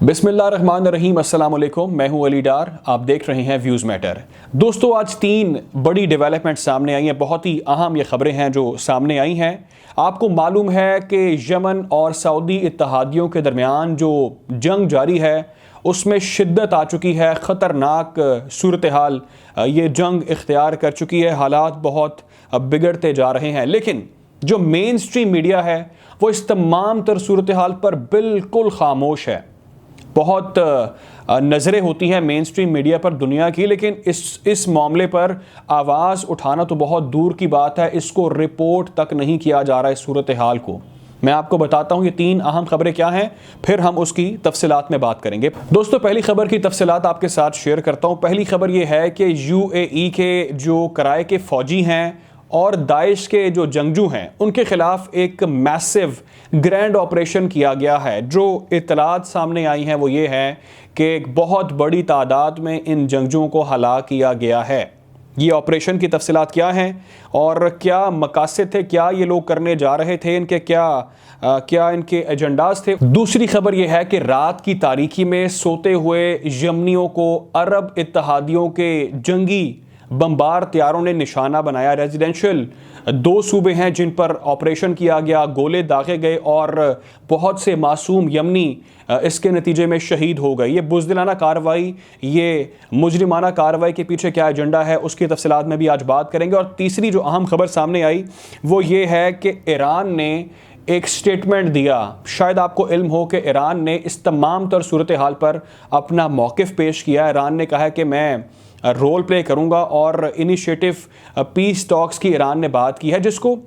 बिस्मिल्लाहिर्रहमानिर्रहीम, अस्सलाम वालेकुम। मैं हूं अली डार, आप देख रहे हैं व्यूज़ मैटर। दोस्तों, आज 3 बड़ी डेवलपमेंट सामने आई हैं। बहुत ही अहम ये खबरें हैं जो सामने आई हैं। आपको मालूम है कि यमन और सऊदी इत्तहादियों के दरमियान जो जंग जारी है उसमें शिद्दत आ चुकी है, ख़तरनाक सूरत हाल ये जंग इख्तियार कर चुकी है। हालात बहुत बिगड़ते जा रहे हैं, लेकिन जो मेन स्ट्रीम मीडिया है वो इस तमाम तर सूरत हाल पर बिल्कुल खामोश है। बहुत नज़रें होती हैं मेन स्ट्रीम मीडिया पर दुनिया की, लेकिन इस मामले पर आवाज़ उठाना तो बहुत दूर की बात है। इसको रिपोर्ट तक नहीं किया जा रहा है सूरत हाल को। मैं आपको बताता हूँ ये 3 अहम खबरें क्या हैं, फिर हम उसकी तफसीलात में बात करेंगे। दोस्तों, पहली खबर की तफसीलात आपके साथ शेयर करता हूँ। पहली खबर ये है कि UAE के जो कराए के फ़ौजी हैं और दाइश के जो जंगजू हैं उनके खिलाफ एक मैसिव ग्रैंड ऑपरेशन किया गया है। जो इत्तलात सामने आई हैं वो ये है कि एक बहुत बड़ी तादाद में इन जंगजुओं को हलाक किया गया है। ये ऑपरेशन की तफसीलात क्या हैं और क्या मकासद थे, क्या ये लोग करने जा रहे थे, इनके क्या इनके एजेंडाज थे। दूसरी खबर यह है कि रात की तारीकी में सोते हुए यमनियों को अरब इत्तहादियों के जंगी बमबार तैयारों ने निशाना बनाया। रेजिडेंशियल 2 सूबे हैं जिन पर ऑपरेशन किया गया, गोले दागे गए और बहुत से मासूम यमनी इसके नतीजे में शहीद हो गए। ये बुज़दिलाना कार्रवाई, ये मुजरिमाना कार्रवाई के पीछे क्या एजेंडा है उसकी तफसीलात में भी आज बात करेंगे। और तीसरी जो अहम खबर सामने आई वो ये है कि ईरान ने एक स्टेटमेंट दिया। शायद आपको इल्म हो कि ईरान ने इस तमाम तर सूरत हाल पर अपना मौक़िफ़ पेश किया। ईरान ने कहा है कि मैं रोल प्ले करूंगा और इनिशिएटिव पीस टॉक्स की ईरान ने बात की है, जिसको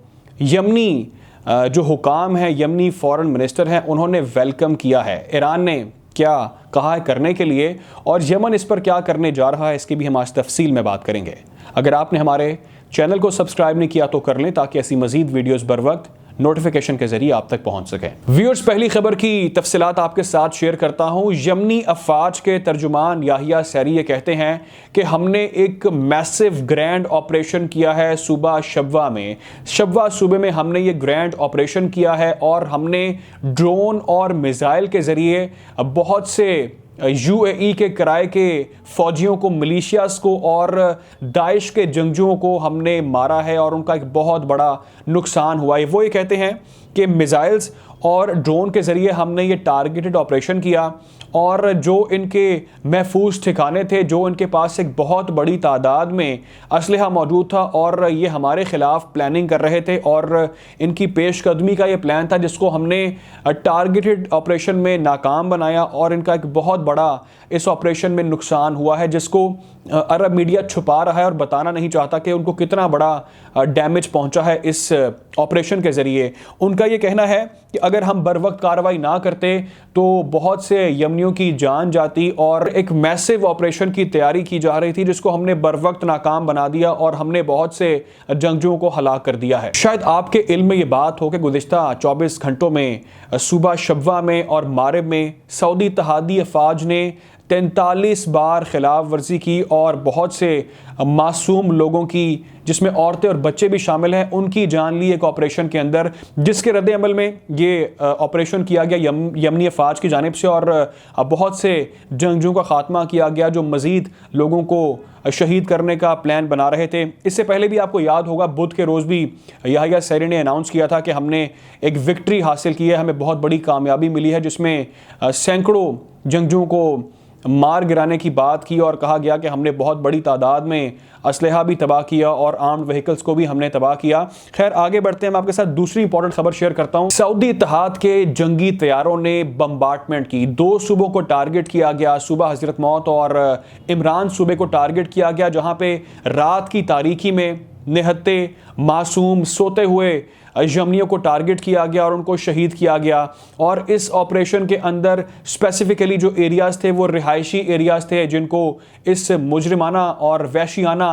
यमनी जो हुकाम है, यमनी फॉरेन मिनिस्टर हैं, उन्होंने वेलकम किया है। ईरान ने क्या कहा है करने के लिए और यमन इस पर क्या करने जा रहा है इसकी भी हम आज तफसील में बात करेंगे। अगर आपने हमारे चैनल को सब्सक्राइब नहीं किया तो कर लें ताकि ऐसी मजीद वीडियोज़ बर वक्त नोटिफिकेशन के जरिए आप तक पहुंच सके। व्यूअर्स, पहली खबर की तफसीलात आपके साथ शेयर करता हूं। यमनी अफवाज के तर्जुमान याहिया सैरी ये कहते हैं कि हमने एक मैसिव ग्रैंड ऑपरेशन किया है सूबा शब्वा में। शब्वा सूबे में हमने ये ग्रैंड ऑपरेशन किया है और हमने ड्रोन और मिसाइल के जरिए बहुत से UAE के कराए के फ़ौजियों को, मिलिशियास को और दाइश के जंगजुओं को हमने मारा है और उनका एक बहुत बड़ा नुकसान हुआ है। वो ये कहते हैं कि मिसाइल्स और ड्रोन के ज़रिए हमने ये टारगेटेड ऑपरेशन किया और जो इनके महफूज ठिकाने थे, जो इनके पास एक बहुत बड़ी तादाद में असलहा मौजूद था और ये हमारे ख़िलाफ़ प्लानिंग कर रहे थे और इनकी पेशकदमी का ये प्लान था जिसको हमने टारगेटेड ऑपरेशन में नाकाम बनाया और इनका एक बहुत बड़ा इस ऑपरेशन में नुकसान हुआ है, जिसको अरब मीडिया छुपा रहा है और बताना नहीं चाहता कि उनको कितना बड़ा डैमेज पहुंचा है इस ऑपरेशन के ज़रिए। उनका ये कहना है कि अगर हम बर वक्त कार्रवाई ना करते तो बहुत से यमनियों की जान जाती और एक मैसिव ऑपरेशन की तैयारी की जा रही थी जिसको हमने बर वक्त नाकाम बना दिया और हमने बहुत से जंगजुओं को हलाक कर दिया है। शायद आपके इल्म में ये बात हो कि गुज़िश्ता 24 घंटों में सूबा शब्वा में और मारिब में सऊदी इत्तहादी अफवाज ने 43 बार खिलाफ वर्जी की और बहुत से मासूम लोगों की, जिसमें औरतें और बच्चे भी शामिल हैं, उनकी जान ली एक ऑपरेशन के अंदर, जिसके रद्द अमल में ये ऑपरेशन किया गया यमनी अफवाज की जानिब से और बहुत से जंगजुओं का खात्मा किया गया जो मज़ीद लोगों को शहीद करने का प्लान बना रहे थे। इससे पहले भी आपको याद होगा बुध के रोज़ भी याहिया सैरी ने अनाउंस किया था कि हमने एक विक्ट्री हासिल की है, हमें बहुत बड़ी कामयाबी मिली है, जिसमें सैकड़ों जंगजुओं को मार गिराने की बात की और कहा गया कि हमने बहुत बड़ी तादाद में असलहा भी तबाह किया और आर्म्ड व्हीकल्स को भी हमने तबाह किया। खैर, आगे बढ़ते हैं। मैं आपके साथ दूसरी इंपॉर्टेंट खबर शेयर करता हूं। सऊदी इत्तहाद के जंगी तैयारों ने बम्बार्टमेंट की, 2 सूबों को टारगेट किया गया। सूबा हजरत मौत और इमरान सूबे को टारगेट किया गया, जहां पे रात की तारीकी में निहत्ते मासूम सोते हुए यमनियों को टारगेट किया गया और उनको शहीद किया गया। और इस ऑपरेशन के अंदर स्पेसिफिकली जो एरियाज़ थे वो रिहायशी एरियाज़ थे जिनको इस मुजरिमाना और वहशियाना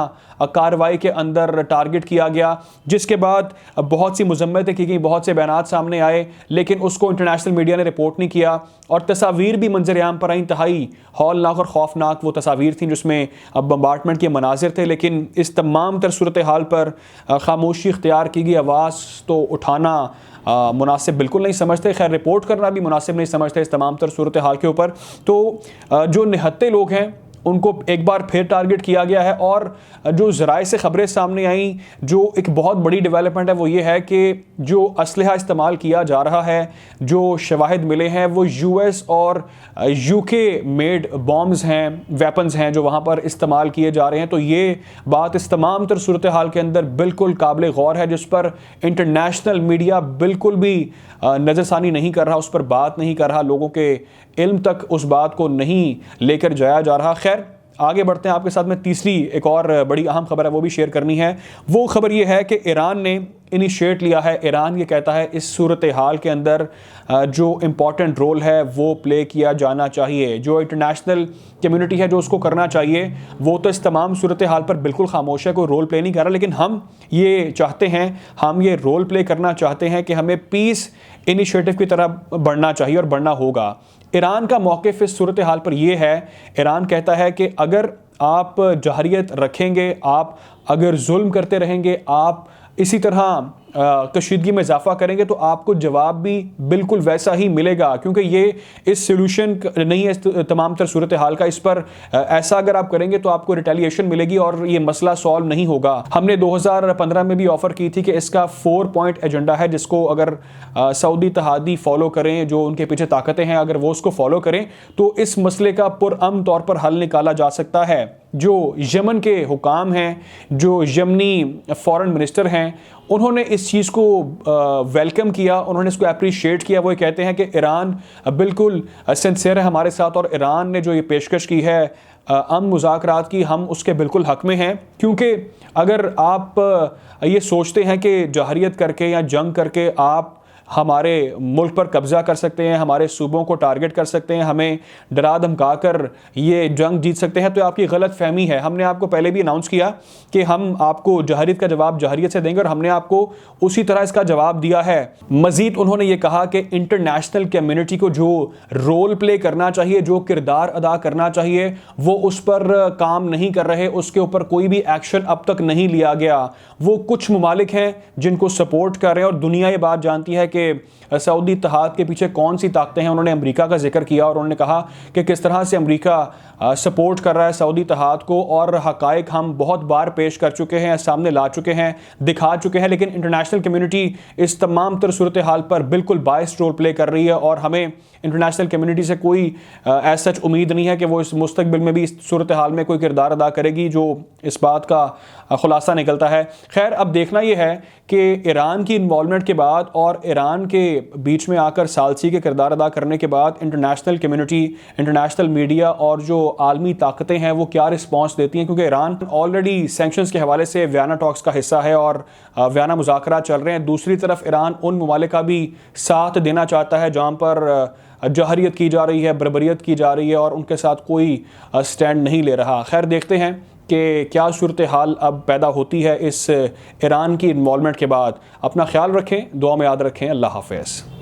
कार्रवाई के अंदर टारगेट किया गया, जिसके बाद बहुत सी मजम्मतें की गई, बहुत से बयानात सामने आए, लेकिन उसको इंटरनेशनल मीडिया ने रिपोर्ट नहीं किया और तस्वीर भी मंजर-ए-आम पर आई। इंतहाई हौलनाक और खौफनाक वो तस्वीर थी जिसमें बम्बार्टमेंट के मनाजिर थे, लेकिन इस तमाम तर सूरत हाल पर खामोशी इख्तियार की गई। आवाज़ तो उठाना मुनासिब बिल्कुल नहीं समझते, खैर रिपोर्ट करना भी मुनासिब नहीं समझते इस तमाम तर सूरत हाल के ऊपर। तो जो निहत्ते लोग हैं उनको एक बार फिर टारगेट किया गया है। और जो ज़राए से ख़बरें सामने आई, जो एक बहुत बड़ी डेवलपमेंट है वो ये है कि जो असलहा इस्तेमाल किया जा रहा है, जो शवाहिद मिले हैं, वो US और UK मेड बॉम्ब्स हैं, वेपन्स हैं जो वहाँ पर इस्तेमाल किए जा रहे हैं। तो ये बात इस तमाम तर सूरत हाल के अंदर बिल्कुल काबिल गौर है, जिस पर इंटरनेशनल मीडिया बिल्कुल भी नज़रसानी नहीं कर रहा, उस पर बात नहीं कर रहा, लोगों के इल्म तक उस बात को नहीं लेकर जाया जा रहा। खैर आगे बढ़ते हैं, आपके साथ में तीसरी एक और बड़ी अहम खबर है वो भी शेयर करनी है। वो खबर ये है कि ईरान ने इनिशिएट लिया है। ईरान ये कहता है इस सूरत हाल के अंदर जो इम्पॉर्टेंट रोल है वो प्ले किया जाना चाहिए, जो इंटरनेशनल कम्युनिटी है जो उसको करना चाहिए। वो तो इस तमाम सूरत हाल पर बिल्कुल खामोश है, कोई रोल प्ले नहीं कर रहा, लेकिन हम ये चाहते हैं, हम ये रोल प्ले करना चाहते हैं कि हमें पीस इनिशिएटिव की तरफ बढ़ना चाहिए और बढ़ना होगा। ईरान का मौक़िफ़ इस सूरत हाल पर यह है, ईरान कहता है कि अगर आप जहरियत रखेंगे, आप अगर जुल्म करते रहेंगे, आप इसी तरह कशीदगी में इजाफा करेंगे तो आपको जवाब भी बिल्कुल वैसा ही मिलेगा, क्योंकि ये इस सोल्यूशन नहीं है इस तमाम तर सूरत हाल का। इस पर ऐसा अगर आप करेंगे तो आपको रिटेलिएशन मिलेगी और ये मसला सॉल्व नहीं होगा। हमने 2015 में भी ऑफ़र की थी कि इसका 4 पॉइंट एजेंडा है, जिसको अगर सऊदी इत्तेहादी फॉलो करें, जो उनके पीछे ताकतें हैं, अगर वो उसको फॉलो करें तो इस मसले का पुरअमन तौर पर हल निकाला जा सकता है। जो यमन के हुकाम हैं, जो यमनी फॉरेन मिनिस्टर हैं, उन्होंने इस चीज़ को वेलकम किया, उन्होंने इसको अप्रिशिएट किया। वो ये कहते हैं कि ईरान बिल्कुल सिंसियर है हमारे साथ और ईरान ने जो ये पेशकश की है अमन मुज़ाकरात की, हम उसके बिल्कुल हक़ में हैं। क्योंकि अगर आप ये सोचते हैं कि जहरियत करके या जंग करके आप हमारे मुल्क पर कब्ज़ा कर सकते हैं, हमारे सूबों को टारगेट कर सकते हैं, हमें डरा धमका कर ये जंग जीत सकते हैं, तो आपकी गलत फहमी है। हमने आपको पहले भी अनाउंस किया कि हम आपको जहरियत का जवाब जहरियत से देंगे और हमने आपको उसी तरह इसका जवाब दिया है। मज़ीद उन्होंने ये कहा कि इंटरनेशनल कम्युनिटी को जो रोल प्ले करना चाहिए, जो किरदार अदा करना चाहिए, वो उस पर काम नहीं कर रहे, उसके ऊपर कोई भी एक्शन अब तक नहीं लिया गया। वो कुछ ममालिक हैं जिनको सपोर्ट कर रहे हैं और दुनिया ये बात जानती है कि सऊदी इत्तेहाद के पीछे कौन सी ताकतें हैं। उन्होंने अमेरिका का जिक्र किया और उन्होंने कहा कि किस तरह से अमेरिका सपोर्ट कर रहा है सऊदी इत्तेहाद को, और हकायक हम बहुत बार पेश कर चुके हैं, सामने ला चुके हैं, दिखा चुके हैं। लेकिन इंटरनेशनल कम्युनिटी इस तमाम तर सूरत हाल पर बिल्कुल बायस्ड रोल प्ले कर रही है और हमें इंटरनेशनल कम्युनिटी से कोई एज सच उम्मीद नहीं है कि वो इस मुस्तकबिल में भी इस सूरत हाल में कोई किरदार अदा करेगी, जो इस बात का खुलासा निकलता है। खैर अब देखना यह है कि ईरान की इन्वॉल्वमेंट के बाद और ईरान के बीच में आकर सालसी के किरदार अदा करने के बाद इंटरनेशनल कम्युनिटी, इंटरनेशनल मीडिया और जो आलमी ताकतें हैं वो क्या रिस्पॉन्स देती हैं, क्योंकि ईरान ऑलरेडी सैंक्शंस के हवाले से वियना टॉक्स का हिस्सा है और वियना मुज़ाकरा चल रहे हैं। दूसरी तरफ ईरान उन ममालिक का भी साथ देना चाहता है जहाँ पर जहरियत की जा रही है, बर्बरियत की जा रही है और उनके साथ कोई स्टैंड नहीं ले रहा। खैर देखते हैं कि क्या सूरत हाल अब पैदा होती है इस ईरान की इन्वॉल्वमेंट के बाद। अपना ख्याल रखें, दुआ में याद रखें। अल्लाह हाफ़िज़।